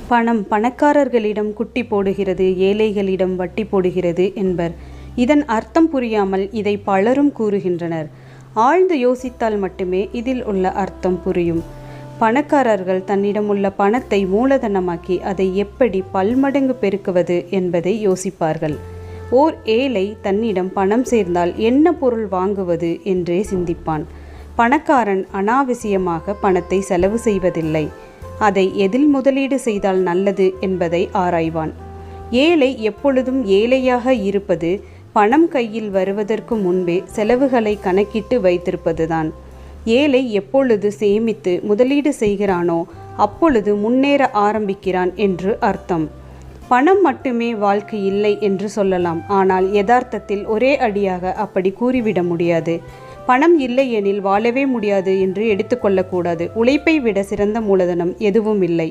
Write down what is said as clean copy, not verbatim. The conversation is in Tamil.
பணம் பணக்காரர்களிடம் குட்டி போடுகிறது, ஏழைகளிடம் வட்டி போடுகிறது என்பர். இதன் அர்த்தம் புரியாமல் இதை பலரும் கூறுகின்றனர். ஆழ்ந்து யோசித்தால் மட்டுமே இதில் உள்ள அர்த்தம் புரியும். பணக்காரர்கள் தன்னிடம் உள்ள பணத்தை மூலதனமாக்கி அதை எப்படி பல்மடங்கு பெருக்குவது என்பதை யோசிப்பார்கள். ஓர் ஏழை தன்னிடம் பணம் சேர்ந்தால் என்ன பொருள் வாங்குவது என்றே சிந்திப்பான். பணக்காரன் அனாவசியமாக பணத்தை செலவு செய்வதில்லை. அதை எதில் முதலீடு செய்தால் நல்லது என்பதை ஆராய்வான். ஏழை எப்பொழுதும் ஏழையாக இருப்பது பணம் கையில் வருவதற்கு முன்பே செலவுகளை கணக்கிட்டு வைத்திருப்பதுதான். ஏழை எப்பொழுது சேமித்து முதலீடு செய்கிறானோ அப்பொழுது முன்னேற ஆரம்பிக்கிறான் என்று அர்த்தம். பணம் மட்டுமே வாழ்க்கை இல்லை என்று சொல்லலாம். ஆனால் யதார்த்தத்தில் ஒரே அடியாக அப்படி கூறிவிட முடியாது. பணம் இல்லை எனில் வாழவே முடியாது என்று எடுத்துக்கொள்ளக்கூடாது. உழைப்பை விட சிறந்த மூலதனம் எதுவும் இல்லை.